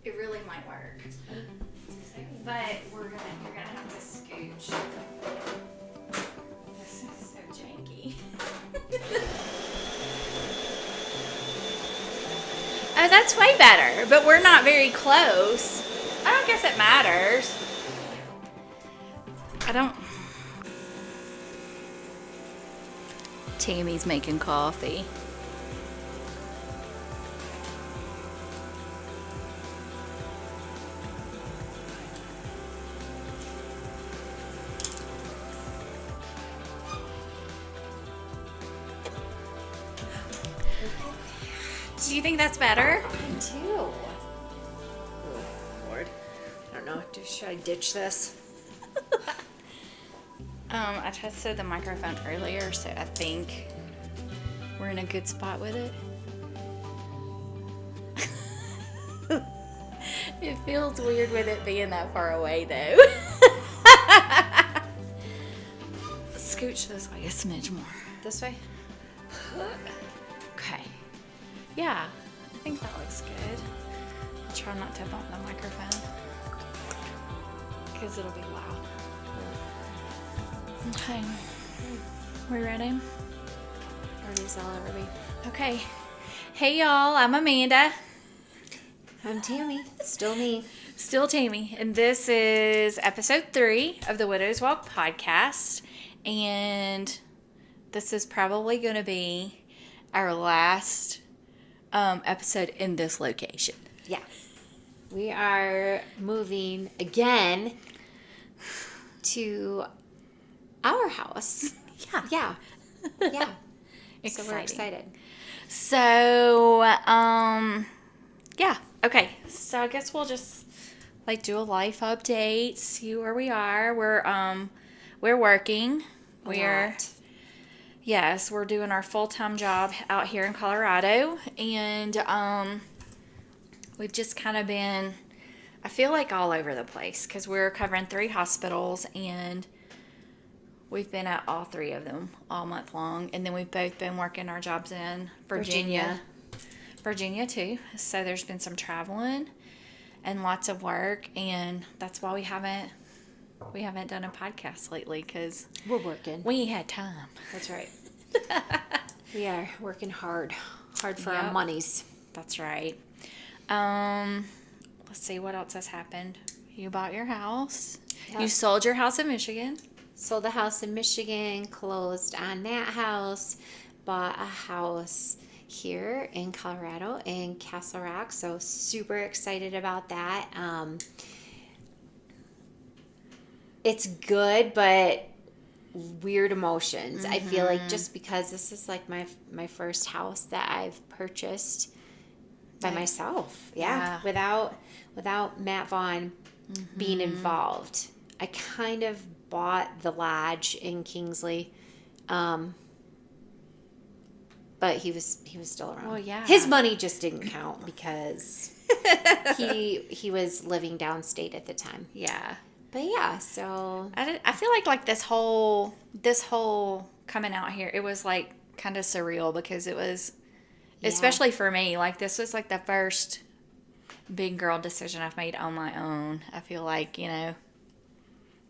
It really might work. But you're gonna have to scooch. This is so janky. Oh, that's way better, but we're not very close. I don't guess it matters. I don't. Tammy's making coffee. Do you think that's better? I do. Oh, Lord. I don't know. Should I ditch this? I tested the microphone earlier, so I think we're in a good spot with it. It feels weird with it being that far away, though. Scooch this way a smidge more. This way? Okay. Yeah, I think that looks good. Try not to bump the microphone because it'll be loud. Okay. We ready? Ready as I'll ever be. Okay. Hey y'all, I'm Amanda. I'm Tammy. Still me. Still Tammy. And this is episode 3 of the Widow's Walk podcast. And this is probably going to be our last episode in this location. Yeah. We are moving again to our house. Yeah. Yeah. Exciting. So we're excited. So, yeah. Okay. So I guess we'll just do a life update, see where we are. We're working. Yes, we're doing our full-time job out here in Colorado, and we've just kind of been, I feel like, all over the place because we're covering 3 hospitals, and we've been at all 3 of them all month long, and then we've both been working our jobs in Virginia too. So there's been some traveling and lots of work, and that's why we haven't done a podcast lately because We're working. we ain't had time. That's right. We are working hard for Yep. our monies. That's right. Let's see what else has happened. You bought your house. Yep. You sold your house in Michigan. Sold a house in Michigan, closed on that house, bought a house here in Colorado in Castle Rock. So super excited about that. It's good, but weird emotions. I feel like just because this is like my first house that I've purchased by myself. Yeah. Without Matt Vaughn being involved. I kind of bought the lodge in Kingsley. But he was still around. Well, yeah. His money just didn't count because he was living downstate at the time. Yeah. But yeah, so I feel like this whole coming out here, it was like kind of surreal because it was, especially for me, like this was like the first big girl decision I've made on my own. I feel like,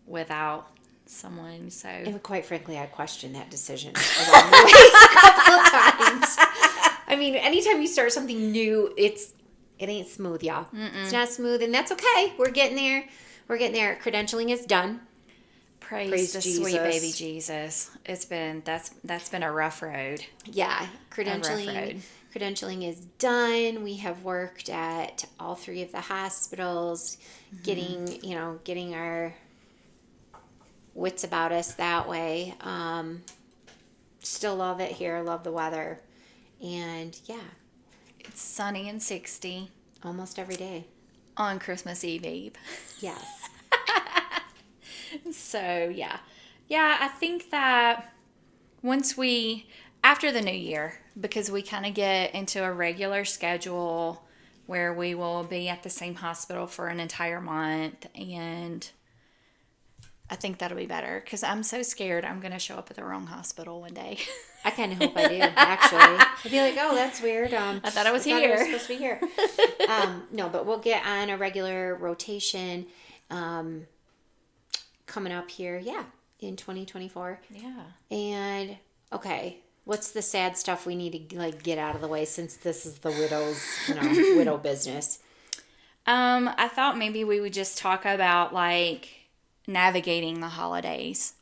without someone. So, and quite frankly, I questioned that decision along the way a couple of times. I mean, anytime you start something new, it ain't smooth, y'all. It's not smooth, and that's okay. We're getting there. Credentialing is done. Praise the Jesus. sweet baby Jesus. It's been that's been a rough road. Yeah, road. Credentialing is done. We have worked at all 3 of the hospitals, getting our wits about us that way. Still love it here. Love the weather, and yeah, It's sunny and 60 almost every day. on Christmas Eve. Yes. So, yeah, I think that after the new year, because we kind of get into a regular schedule where we will be at the same hospital for an entire month, and I think that'll be better because I'm so scared I'm going to show up at the wrong hospital one day. I kind of hope I do, actually. I'd be like, oh, that's weird. I thought I was It here. was supposed to be here. No, but we'll get on a regular rotation coming up here, in 2024. Yeah. And, okay, what's the sad stuff we need to, like, get out of the way since this is the widow's, widow business? I thought maybe we would just talk about, like, navigating the holidays.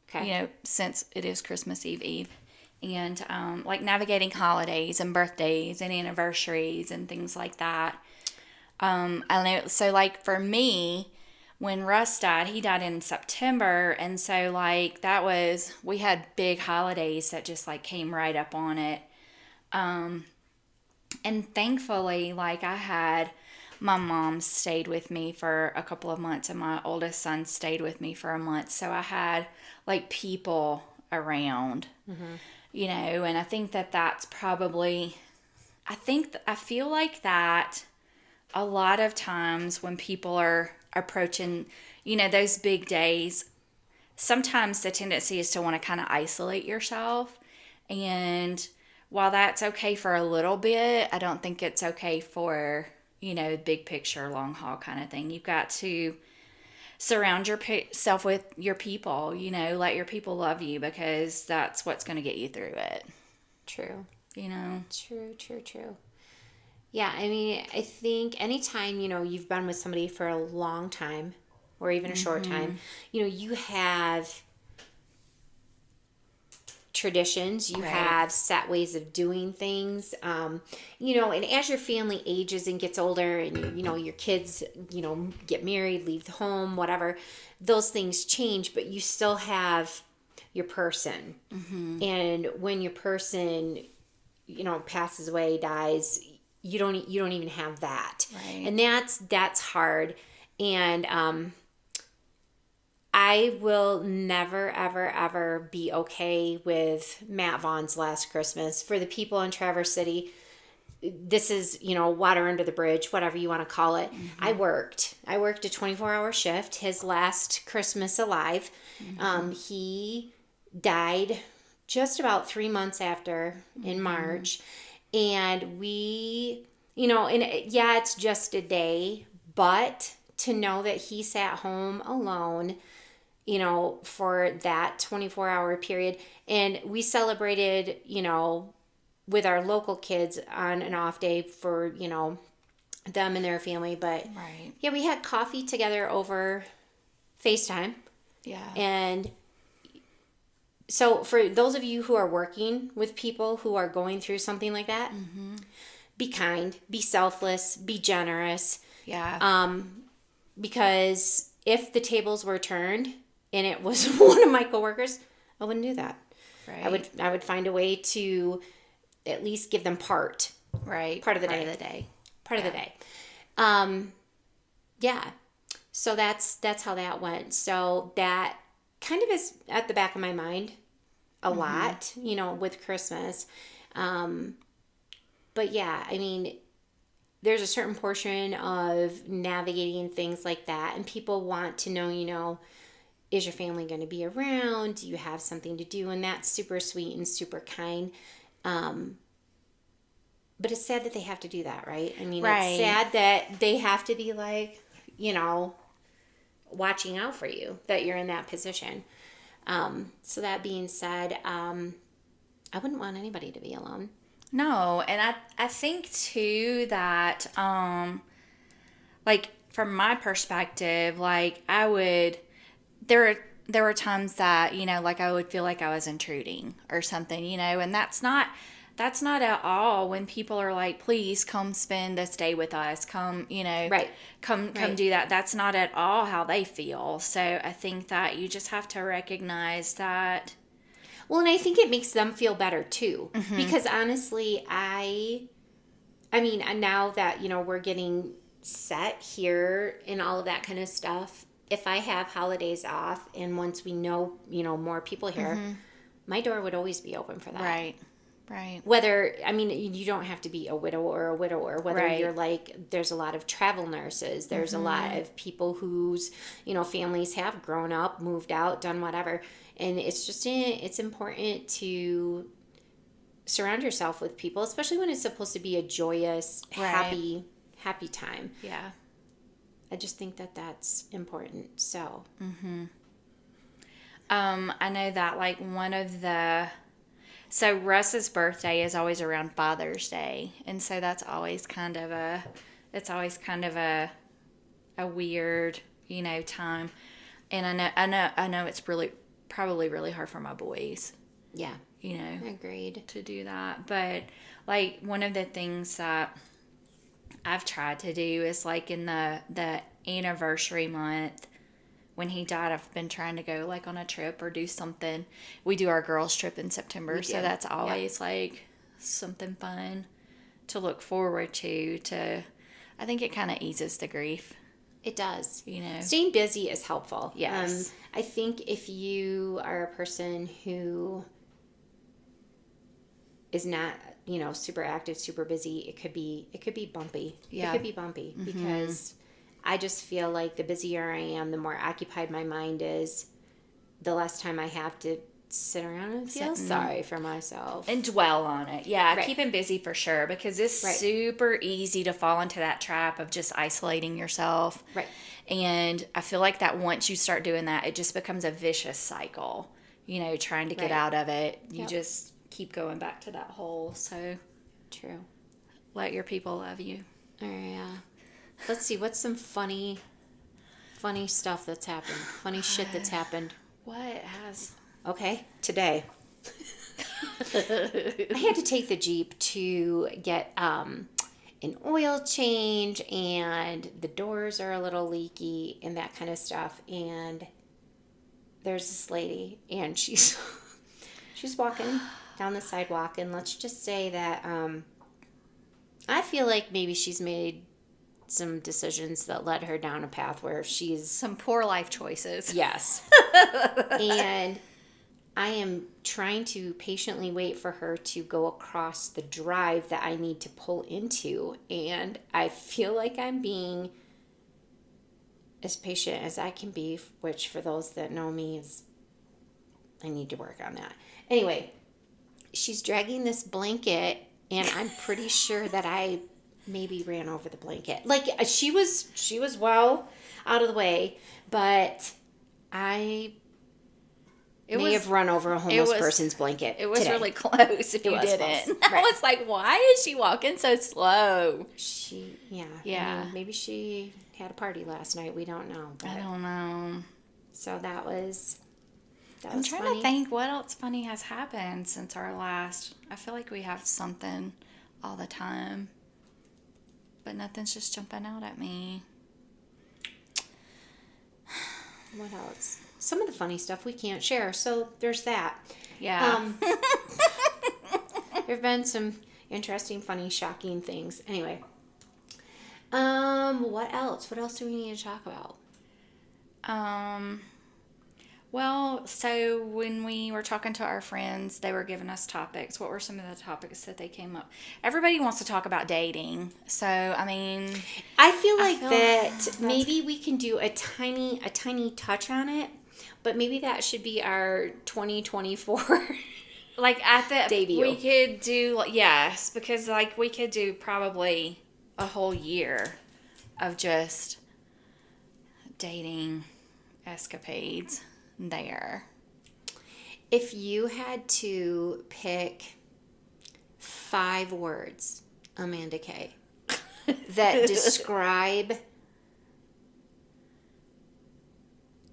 Okay. Since it is Christmas Eve, and like navigating holidays and birthdays and anniversaries and things like that. I know. So, like for me, when Russ died, he died in September, and so like we had big holidays that just like came right up on it. And thankfully, like I had my mom stayed with me for a couple of months and my oldest son stayed with me for a month. So I had like people around, and I think that that's probably, I feel like that a lot of times when people are approaching, those big days, sometimes the tendency is to want to kind of isolate yourself. And while that's okay for a little bit, I don't think it's okay for, big picture, long haul kind of thing. You've got to surround yourself with your people, let your people love you because that's what's going to get you through it. True. True. Yeah, I mean, I think anytime, you've been with somebody for a long time or even a short time, you have traditions, you have set ways of doing things, and as your family ages and gets older and, your kids, get married, leave the home, whatever, those things change, but you still have your person. And when your person, passes away, dies, you don't even have that. Right. And that's hard. And, I will never, ever, ever be okay with Matt Vaughn's Last Christmas. For the people in Traverse City, this is, water under the bridge, whatever you want to call it. I worked a 24-hour shift. His last Christmas alive. He died just about 3 months after in March. And we, it's just a day, but to know that he sat home alone, for that 24-hour period. And we celebrated, with our local kids on an off day for, them and their family. But yeah, we had coffee together over FaceTime. Yeah. And so for those of you who are working with people who are going through something like that, be kind, be selfless, be generous. Yeah. Because if the tables were turned and it was one of my coworkers, I wouldn't do that. Right. I would find a way to at least give them part of the day. Part of the day. Yeah. So that's how that went. So that kind of is at the back of my mind a lot, with Christmas. But yeah, I mean, there's a certain portion of navigating things like that, and people want to know, is your family going to be around? Do you have something to do? And that's super sweet and super kind. But it's sad that they have to do that, right? I mean, It's sad that they have to be like, watching out for you, that you're in that position. So that being said, I wouldn't want anybody to be alone. No, and I think too that like from my perspective, like there were times that, like I would feel like I was intruding or something, and that's not at all when people are like, please come spend this day with us, come, come do that. That's not at all how they feel. So I think that you just have to recognize that. Well, and I think it makes them feel better too, because honestly, I mean, now that, we're getting set here and all of that kind of stuff, if I have holidays off and once we know, more people here, my door would always be open for that. Right. Right. Whether, I mean, you don't have to be a widow or a widower, whether Right. you're like, there's a lot of travel nurses, there's a lot of people whose, families have grown up, moved out, done whatever. And it's just, it's important to surround yourself with people, especially when it's supposed to be a joyous, Right. happy time. Yeah. I just think that that's important. So, I know that like so Russ's birthday is always around Father's Day, and so that's always kind of a weird, time. And I know it's probably really hard for my boys, yeah, agreed. to do that. But like one of the things that I've tried to do is like in the anniversary month when he died, I've been trying to go like on a trip or do something. We do our girls trip in September, so that's always like something fun to look forward to. I think it kind of eases the grief. It does. You know. Staying busy is helpful. Yes. I think if you are a person who is not, super active, super busy, it could be bumpy. Yeah. It could be bumpy because I just feel like the busier I am, the more occupied my mind is, the less time I have to sit around and feel sorry for myself. And dwell on it. Yeah, Right. keep him busy for sure, because it's Right. super easy to fall into that trap of just isolating yourself. Right. And I feel like that once you start doing that, it just becomes a vicious cycle, trying to get Right. out of it. You Yep. just keep going back to that hole. So True. let your people love you. Oh, yeah. Let's see, what's some funny stuff that's happened? Funny shit that's happened. What has... Okay, today. I had to take the Jeep to get an oil change, and the doors are a little leaky and that kind of stuff. And there's this lady, and she's walking down the sidewalk, and let's just say that I feel like maybe she's made some decisions that led her down a path where she's... Some poor life choices. Yes. And I am trying to patiently wait for her to go across the drive that I need to pull into. And I feel like I'm being as patient as I can be, which for those that know me is, I need to work on that. Anyway, she's dragging this blanket, and I'm pretty sure that I maybe ran over the blanket. Like, she was well out of the way, but I may have run over a homeless person's blanket. It was today. really close if you was didn't. close. I Right. was like, why is she walking so slow? Yeah. Yeah. I mean, maybe she had a party last night. We don't know. But, I don't know. so that was I'm trying funny. to think what else funny has happened since our last. I feel like we have something all the time, but nothing's just jumping out at me. What else? Some of the funny stuff we can't share, so there's that. Yeah. There have been some interesting, funny, shocking things. Anyway. What else? What else do we need to talk about? Well, so when we were talking to our friends, they were giving us topics. What were some of the topics that they came up? Everybody wants to talk about dating. So, I mean, I feel like feel that maybe we can do a tiny touch on it, but maybe that should be our 2024. like at the Debut. we could do, yes, because like we could do probably a whole year of just dating escapades there. If you had to pick 5 words, Amanda Kay, that describe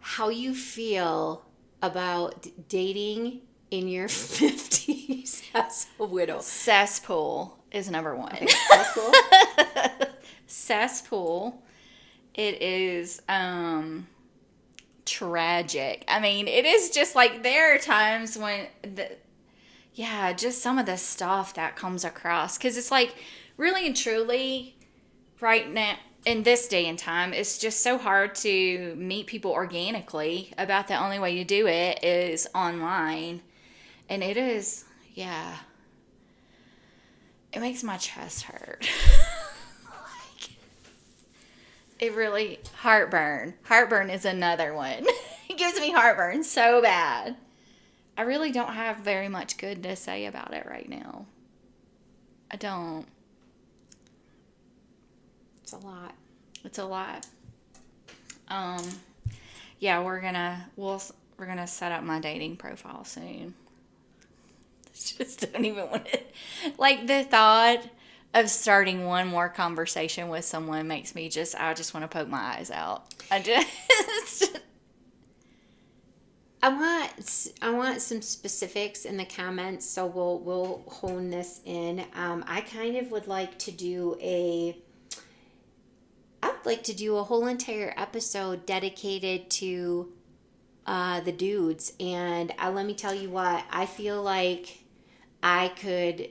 how you feel about dating in your 50s as a widow. Cesspool is number one. Okay, that's cool. Cesspool. It is tragic. I mean, it is just like there are times when just some of the stuff that comes across, because it's like really and truly right now in this day and time, it's just so hard to meet people organically. About the only way you do it is online, and it is It makes my chest hurt. Like, it really, heartburn. Heartburn is another one. It gives me heartburn so bad. I really don't have very much good to say about it right now. I don't. It's a lot. It's a lot. Yeah, we're gonna set up my dating profile soon. Just don't even want to. Like, the thought of starting one more conversation with someone makes me I just want to poke my eyes out. I want some specifics in the comments, so we'll hone this in. I kind of would like to do a whole entire episode dedicated to the dudes, and let me tell you what, I feel like I could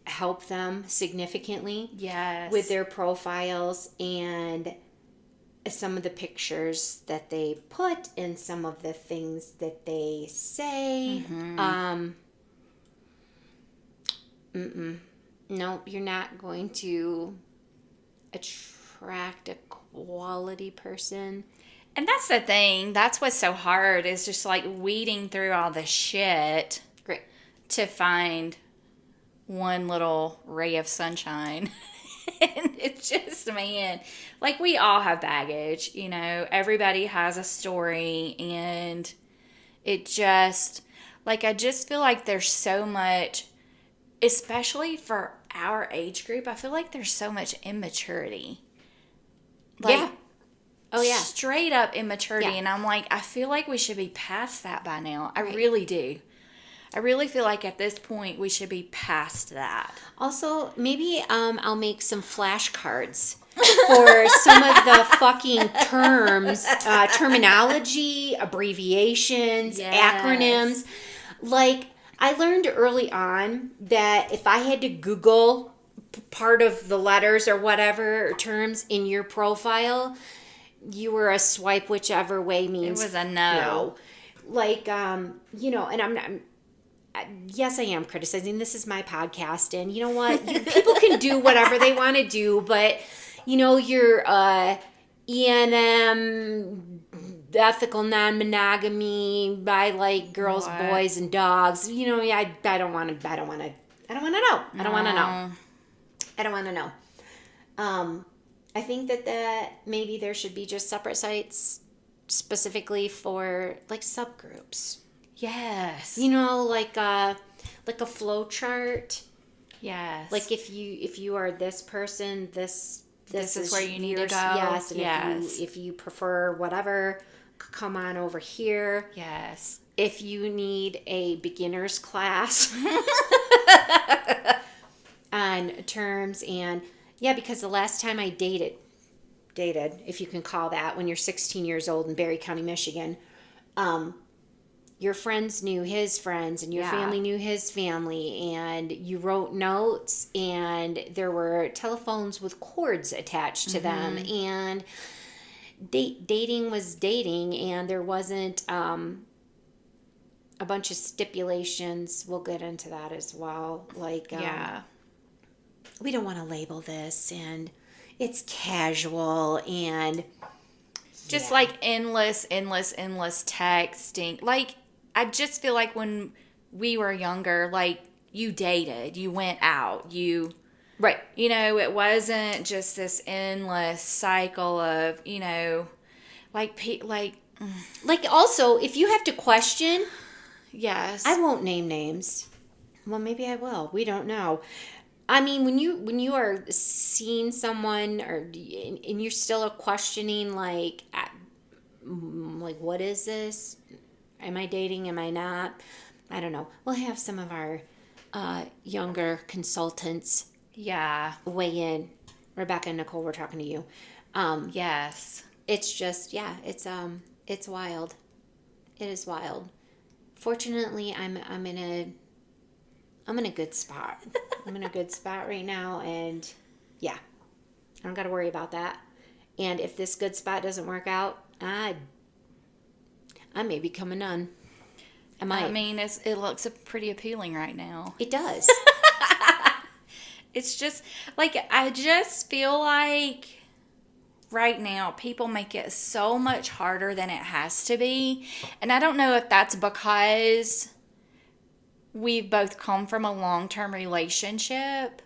help them significantly Yes. with their profiles and some of the pictures that they put and some of the things that they say. No, you're not going to attract a quality person. And that's the thing. That's what's so hard, is just like weeding through all the shit Great. to find one little ray of sunshine. And it's just, man, like, we all have baggage, you know, everybody has a story, and it just, like, I just feel like there's so much, especially for our age group, I feel like there's so much immaturity. Like, Yeah. Oh, yeah. Straight up immaturity. Yeah. And I'm like, I feel like we should be past that by now. I Right. really do. I really feel like at this point we should be past that. Also, maybe I'll make some flashcards for some of the fucking terms, terminology, abbreviations, Yes. acronyms. Like, I learned early on that if I had to Google part of the letters or whatever, or terms in your profile, you were a swipe whichever way means It was a no. Like, you know, and I'm not. Yes, I am criticizing. This is my podcast, and you know what? People can do whatever they want to do, but you know, your E&M, ethical non-monogamy, I like girls, What? boys, and dogs. You know, yeah, I don't want to. I don't want to know. I don't want to know. I think that maybe there should be just separate sites specifically for like subgroups. Yes. You know, like a flow chart. Yes. Like if you are this person, this is where you need to yours. go. Yes, and Yes. if you prefer whatever, come on over here. Yes. If you need a beginner's class on terms, and yeah, because the last time I dated, if you can call that, when you're 16 years old in Barry County, Michigan, your friends knew his friends, and your Yeah. family knew his family, and you wrote notes, and there were telephones with cords attached to them, and dating was dating, and there wasn't a bunch of stipulations. We'll get into that as well. Like, Yeah. we don't want to label this, and it's casual, and Just yeah. like endless texting. Like, I just feel like when we were younger, like, you dated, you went out, right. you know, it wasn't just this endless cycle of, you know, like, Also, if you have to question, yes. I won't name names. Well, maybe I will. We don't know. I mean, when you are seeing someone, and you're still questioning, like what is this? Am I dating? Am I not? I don't know. We'll have some of our younger consultants Yeah. weigh in. Rebecca and Nicole, we're talking to you. Yes. It's just, yeah, it's wild. It is wild. Fortunately, I'm in a good spot. I'm in a good spot right now, and yeah, I don't got to worry about that. And if this good spot doesn't work out, I may become a nun. I might. I mean, it looks pretty appealing right now. It does. It's just like, I just feel like right now people make it so much harder than it has to be. And I don't know if that's because we've both come from a long-term relationship,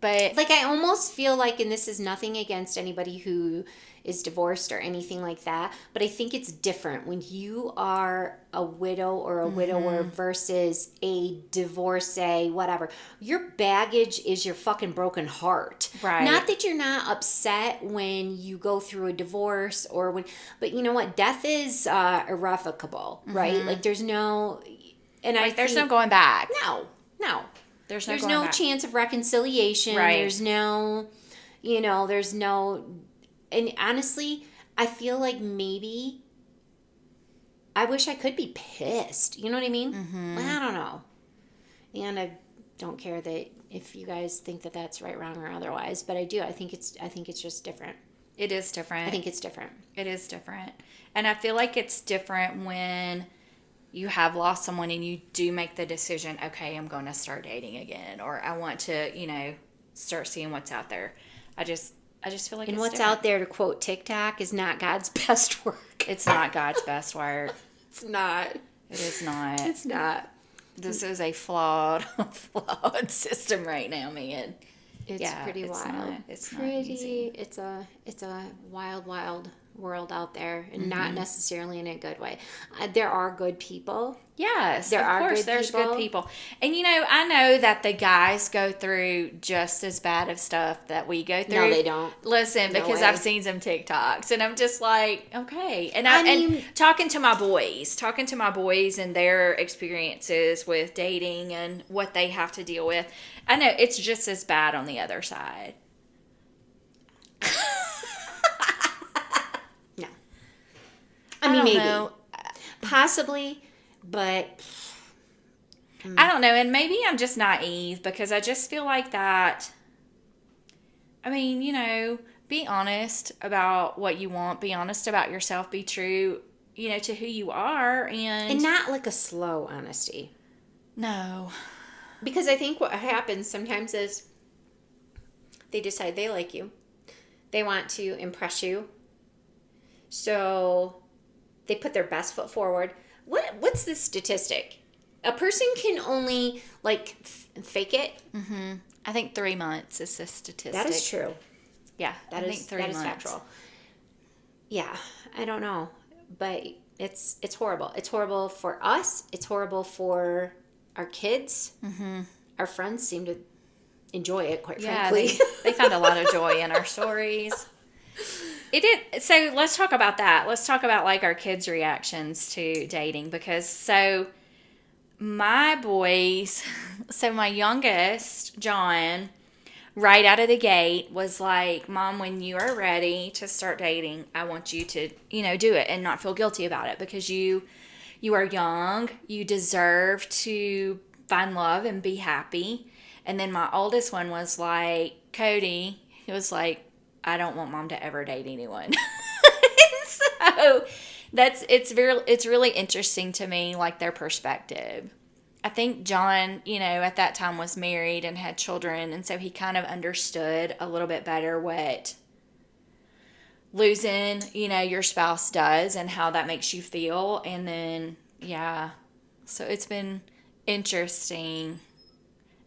but Like, I almost feel like, and this is nothing against anybody who is divorced or anything like that, but I think it's different when you are a widow or a widower versus a divorcee, whatever. Your baggage is your fucking broken heart. Right. Not that you're not upset when you go through a divorce or when, but you know what? Death is irrevocable, right? Like, there's no, and I like, there's no think- going back. no. There's There's going no back. chance of reconciliation. Right. There's no, there's no, and honestly, I feel like maybe I wish I could be pissed. You know what I mean? I don't know. And I don't care that if you guys think that that's right, wrong, or otherwise, but I do. I think it's just different. It is different. I think it's different. It is different. And I feel like it's different when you have lost someone and you do make the decision, okay, I'm going to start dating again, or I want to, start seeing what's out there. I just feel like And it's what's different. out there, to quote TikTok, is not God's best work. It's not God's best work. It's not. It is not. It's not. This is a flawed system right now, man. It's Yeah, pretty it's wild. not- it's not easy. It's a wild world out there, and not necessarily in a good way. There are good people. Yes, There of are course, good there's people. good people. And I know that the guys go through just as bad of stuff that we go through. No, they don't. Listen, No because way. I've seen some TikToks, and I'm just like, okay. And I mean- and talking to my boys and their experiences with dating and what they have to deal with, I know it's just as bad on the other side. No. I I mean, don't maybe. know. Possibly, but I don't know, and maybe I'm just naive because I just feel like that. I mean, be honest about what you want, be honest about yourself, be true, to who you are, and not like a slow honesty. no. Because I think what happens sometimes is they decide they like you. They want to impress you. So they put their best foot forward. What's the statistic? A person can only fake it. I think 3 months is the statistic. That is true. Yeah, That I is think 3 that is months. factual. Yeah, I don't know, but it's horrible. It's horrible for us. It's horrible for our kids. Our friends seem to enjoy it, quite Yeah, frankly. they found a lot of joy in our stories. It did. So let's talk about that. Let's talk about our kids' reactions to dating, because my boys, so my youngest, John, right out of the gate was like, Mom, when you are ready to start dating, I want you to, do it and not feel guilty about it, because you are young, you deserve to find love and be happy. And then my oldest one was like, Cody, he was like, I don't want Mom to ever date anyone. So it's really interesting to me, their perspective. I think John, at that time was married and had children, and so he kind of understood a little bit better what losing, your spouse does and how that makes you feel. And then, yeah, so it's been interesting,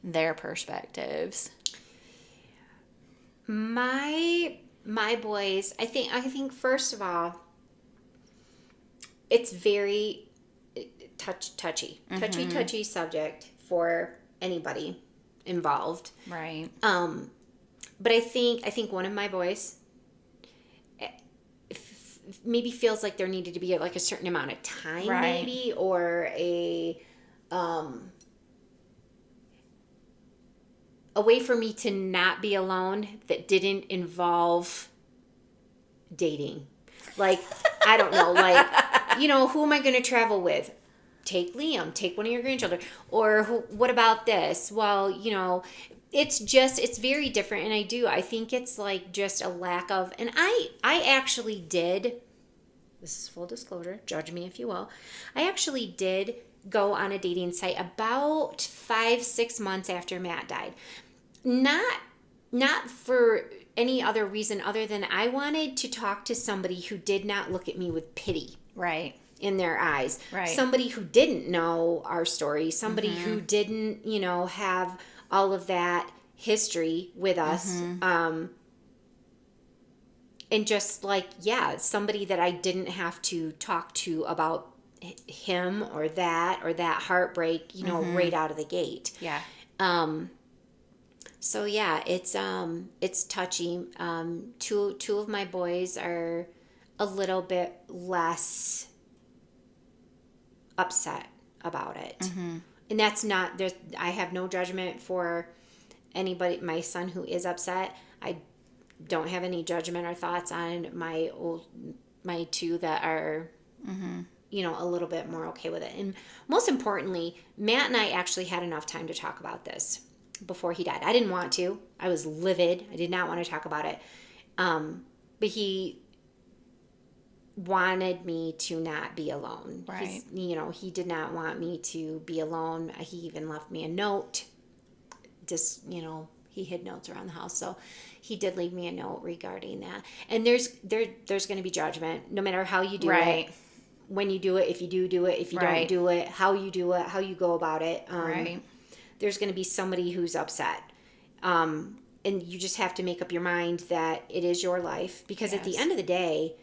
their perspectives. My boys, I think first of all, it's very touchy subject for anybody involved. Right. But I think one of my boys maybe feels like there needed to be a certain amount of time, Right. maybe, or a way for me to not be alone that didn't involve dating. I don't know, who am I going to travel with? Take Liam, take one of your grandchildren. Or what about this? Well, it's very different. And I think it's just a lack of, and I actually did, this is full disclosure, judge me if you will, I actually did go on a dating site about 5-6 months after Matt died. Not for any other reason other than I wanted to talk to somebody who did not look at me with pity Right. in their eyes. Right. Somebody who didn't know our story, somebody who didn't, have all of that history with us. And just like, somebody that I didn't have to talk to about him or that heartbreak, right out of the gate. Yeah. So yeah, it's touchy. Two of my boys are a little bit less upset about it. And that's not, I have no judgment for anybody, my son who is upset. I don't have any judgment or thoughts on my two that are, a little bit more okay with it. And most importantly, Matt and I actually had enough time to talk about this before he died. I didn't want to. I was livid. I did not want to talk about it. But he wanted me to not be alone. Right. He did not want me to be alone. He even left me a note. Just, he hid notes around the house. So he did leave me a note regarding that. And there's going to be judgment no matter how you do Right. it. When you do it, if you do it, if you Right. don't do it, how you do it, how you go about it. Right. There's going to be somebody who's upset. And you just have to make up your mind that it is your life. Because at the Yes. end of the day,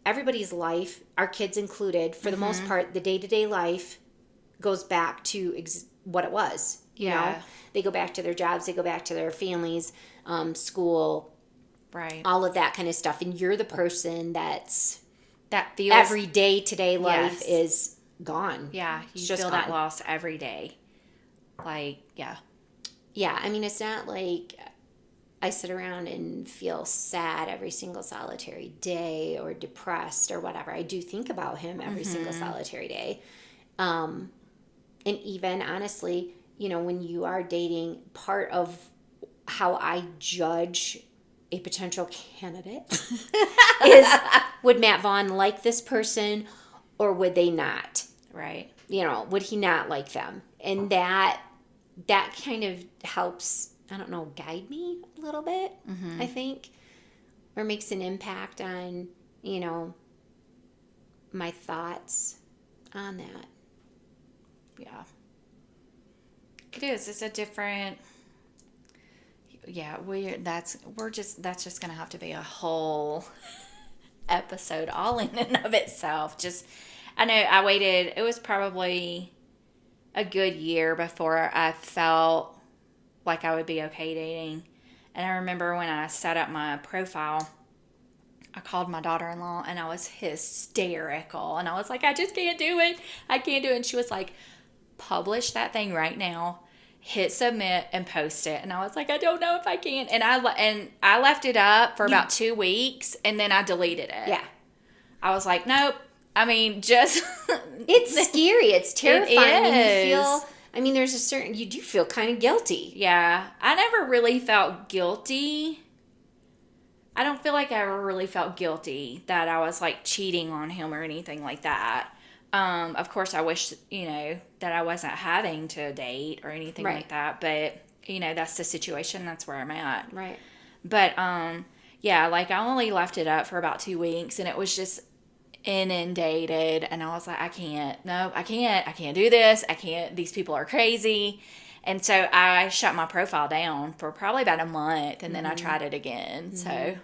everybody's life, our kids included, for the most part, the day-to-day life goes back to what it was. You know? They go back to their jobs, they go back to their families, school, Right. all of that kind of stuff. And you're the person that's That feels every day-to-day life Yes. is gone. Yeah, you It's just feel that gone. loss every day. Like, yeah. Yeah, I mean, it's not like I sit around and feel sad every single solitary day or depressed or whatever. I do think about him every single solitary day. And even honestly, when you are dating, part of how I judge a potential candidate is, would Matt Vaughn like this person or would they not? Right. Would he not like them? And that kind of helps, I don't know, guide me a little bit, I think, or makes an impact on, my thoughts on that. Yeah. It is. It's a different. Yeah, that's just gonna have to be a whole episode all in and of itself. Just, I know I waited. It was probably a good year before I felt like I would be okay dating. And I remember when I set up my profile, I called my daughter-in-law and I was hysterical. And I was like, I just can't do it. I can't do it. And she was like, publish that thing right now, hit submit and post it. And I was like, I don't know if I can. And I left it up for about 2 weeks and then I deleted it. Yeah. I was like, nope. I mean, just It's scary. It's terrifying. And is. you feel, you do feel kind of guilty. Yeah, I never really felt guilty. I don't feel like I ever really felt guilty that I was like cheating on him or anything like that. Of course, I wish, that I wasn't having to date or anything Right. like that. But, that's the situation. That's where I'm at. Right. But, yeah, like I only left it up for about 2 weeks and it was just inundated. And I was like, I can't do this. These people are crazy. And so I shut my profile down for probably about a month and then I tried it again. So,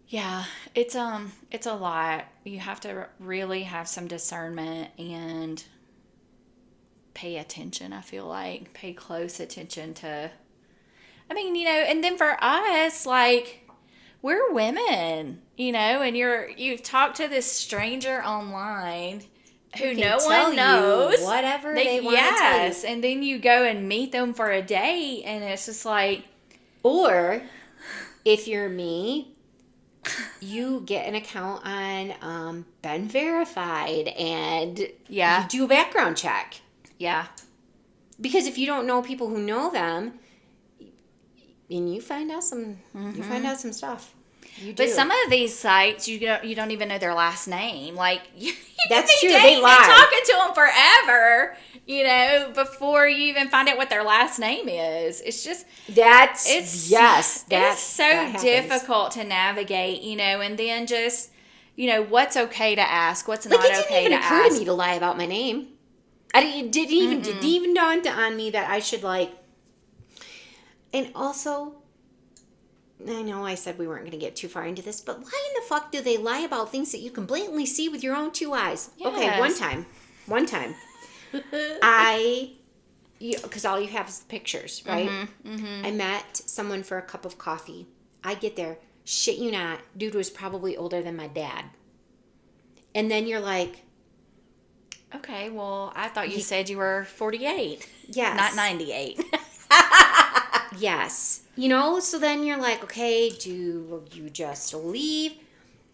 yeah, it's a lot. You have to really have some discernment and pay attention. I feel like pay close attention to. I mean, and then for us, like we're women, and you've talked to this stranger online who no one knows whatever they want to tell you. Yes, and then you go and meet them for a date, and it's just like, or if you're me, you get an account on Ben Verified and you do a background check. Yeah. Because if you don't know people who know them, and you find out some stuff. You do. But some of these sites, you don't even know their last name. Like you That's could be true, they dating and lie. talking to them forever, before you even find out what their last name is. It's just It's yes. it's so that happens. difficult to navigate, and then just what's okay to ask, what's Like not it didn't okay even to occur ask. to me to lie about my name. It didn't even dawn on me that I should And also, I know I said we weren't going to get too far into this, but why in the fuck do they lie about things that you can blatantly see with your own two eyes? Okay, Yes. one time, because all you have is the pictures, right? I met someone for a cup of coffee. I get there, shit you not, dude was probably older than my dad. And then you're like, Okay, well, I thought you said you were 48, yes. not 98. Yes. So then you're like, okay, do you just leave?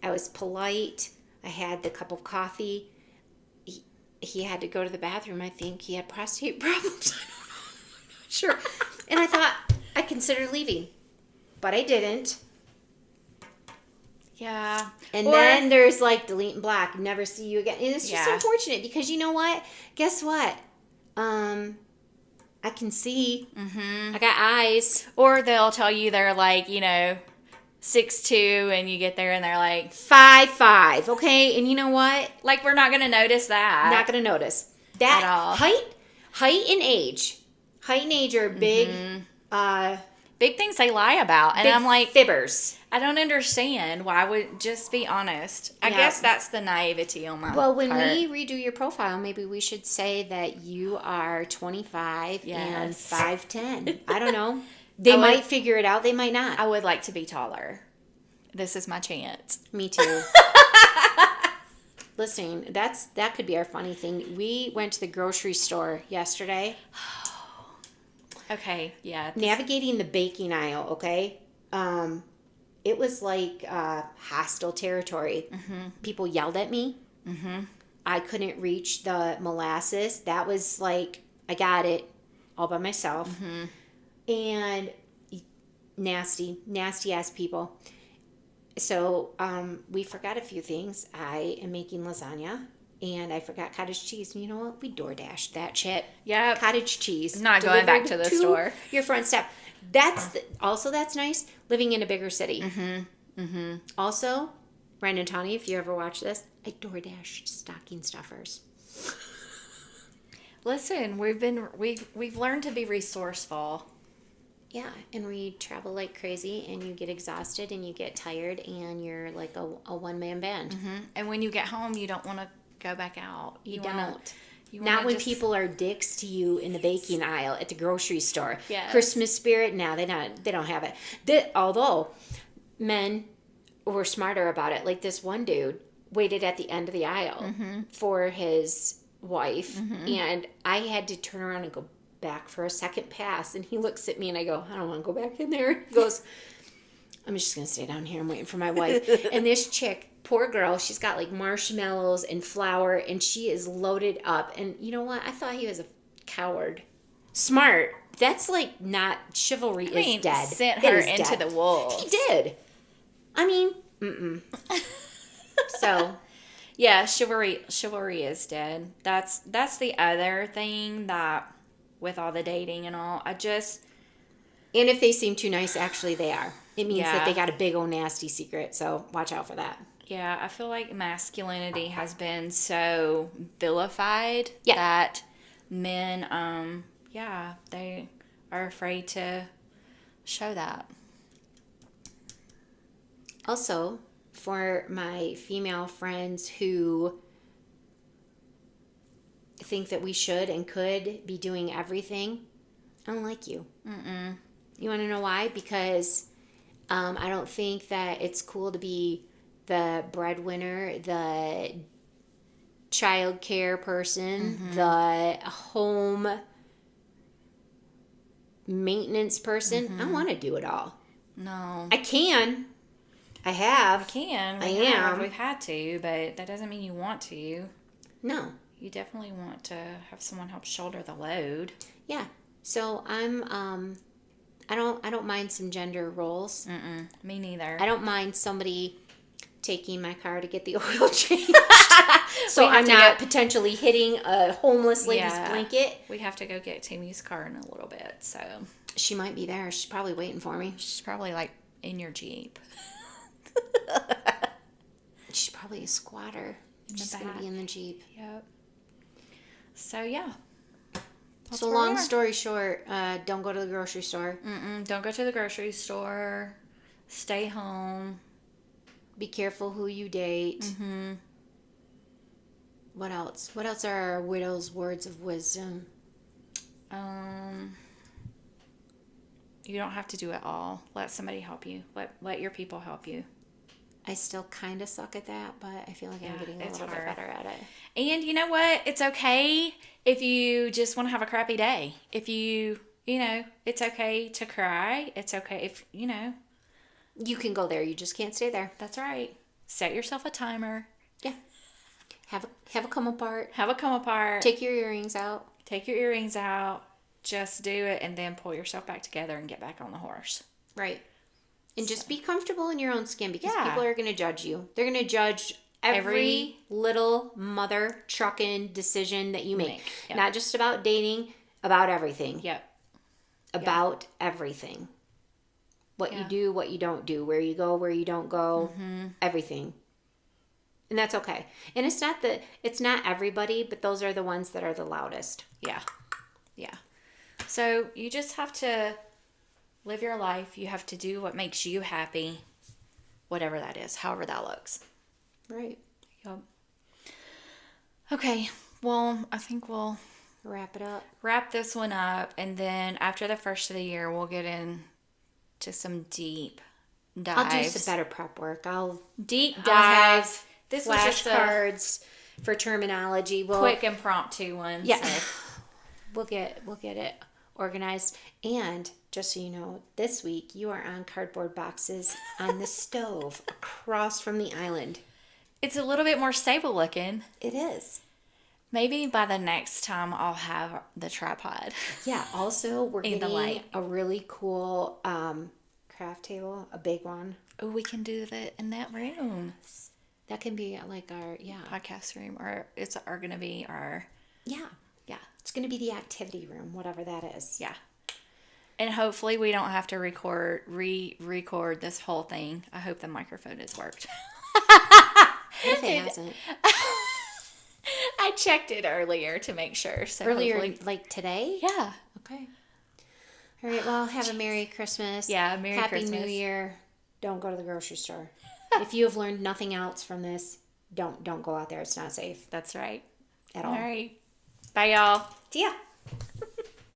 I was polite. I had the cup of coffee. He had to go to the bathroom. I think he had prostate problems. I don't know. I'm not sure. And I thought, I considered leaving. But I didn't. Yeah. And Or- then there's delete and block, never see you again. And it's just Yeah. unfortunate because you know what? Guess what? I can see. I got eyes. Or they'll tell you they're 6'2", and you get there and they're like, 5'5", okay? And you know what? we're not going to notice that. Not gonna notice that. At all. Height and age are big Big things they lie about. And big I'm like, fibbers. I don't understand. Why would just be honest? I Yeah. guess that's the naivety on my Well, when part. we redo your profile, maybe we should say that you are 25 and Yes. 5'10". I don't know. They might figure it out, they might not. I would like to be taller. This is my chance. Me too. Listen, that could be our funny thing. We went to the grocery store yesterday. Okay, yeah. Navigating the baking aisle, okay? It was like hostile territory. People yelled at me. I couldn't reach the molasses. That was I got it all by myself. And nasty ass people. So we forgot a few things. I am making lasagna. And I forgot cottage cheese. And you know what? We DoorDashed that shit. Yep. Cottage cheese. Not going back delivered to the store. Your front step. That's nice. Living in a bigger city. Also, Ryan and Tawny, if you ever watch this, I DoorDashed stocking stuffers. Listen, we've learned to be resourceful. Yeah, and we travel like crazy, and you get exhausted, and you get tired, and you're like a one-man band. And when you get home, you don't want to go back out. You wanna- don't. you Not wanna when just- people are dicks to you in the baking aisle at the grocery store. Yes. Christmas spirit, no, they don't have it. Although men were smarter about it. Like this one dude waited at the end of the aisle for his wife, and I had to turn around and go back for a second pass, and he looks at me and I go, I don't want to go back in there. He goes, I'm just gonna stay down here. I'm waiting for my wife. And this chick, poor girl, she's got marshmallows and flour, and she is loaded up. And you know what? I thought he was a coward. Smart. That's not chivalry is dead. Sent It her is into dead. the wolves. He did. I mean, So Yeah, chivalry is dead. That's the other thing that with all the dating and all, and if they seem too nice, actually they are. It means Yeah. that they got a big old nasty secret. So watch out for that. I feel like masculinity has been so vilified Yeah. that men, they are afraid to show that. Also, for my female friends who think that we should and could be doing everything, I don't like you. You want to know why? Because I don't think that it's cool to be the breadwinner, the child care person, the home maintenance person. I want to do it all. No. I can. I have. can. I am. We've had to, but that doesn't mean you want to. No. You definitely want to have someone help shoulder the load. Yeah. So I don't mind some gender roles. Me neither. I don't mind somebody taking my car to get the oil changed. So We have I'm to not go- potentially hitting a homeless lady's Yeah. blanket. We have to go get Timmy's car in a little bit, so She might be there. She's probably waiting for me. she's probably like in your Jeep. She's probably a squatter. She's going to back. be in the Jeep. Yep. So yeah. That's So where we long are. story short, don't go to the grocery store. Don't go to the grocery store. Stay home. Be careful who you date. Mm-hmm. What else? What else are our widow's words of wisdom? You don't have to do it all. Let somebody help you. Let your people help you. I still kind of suck at that, but I feel like I'm Yeah, getting a it's little bit hard. better at it. And you know what? It's okay if you just want to have a crappy day. If you know, it's okay to cry. It's okay if, You can go there. You just can't stay there. that's right. Set yourself a timer. Yeah. Have a come apart. Have a come apart. Take your earrings out. Take your earrings out. Just do it and then pull yourself back together and get back on the horse. Right. And just be comfortable in your own skin because Yeah. people are going to judge you. They're going to judge every little mother trucking decision that you make. Yep. Not just about dating, about everything. Yep. About everything. What you Yeah. do, what you don't do, where you go, where you don't go, everything. And that's okay. And it's not everybody, but those are the ones that are the loudest. Yeah. Yeah. So you just have to live your life. You have to do what makes you happy, whatever that is, however that looks. Right. Yep. Okay. Well, I think we'll Wrap it up. wrap this one up, and then after the first of the year, we'll get into some deep dives. I'll do some better prep work. Deep I'll dives. have This was just a flashcards for terminology. quick impromptu one. Yeah. So. We'll get it organized. And just so you know, this week you are on cardboard boxes on the stove across from the island. It's a little bit more stable looking. It is. Maybe by the next time I'll have the tripod. Yeah. Also, we're And the getting light. a really cool craft table, a big one. Oh, we can do that in that room. That can be like our Podcast room, or it's going to be our, yeah. yeah, It's going to be the activity room, whatever that is. yeah. And hopefully we don't have to re-record this whole thing. I hope the microphone has worked. If it hasn't. I checked it earlier to make sure. So Earlier, hopefully- like today? yeah. Okay. All right. Well, have a Merry Christmas. Yeah, Merry Happy Christmas. New Year. Don't go to the grocery store. If you have learned nothing else from this, don't go out there. It's not safe That's right. at all. All right. Bye, y'all. See ya.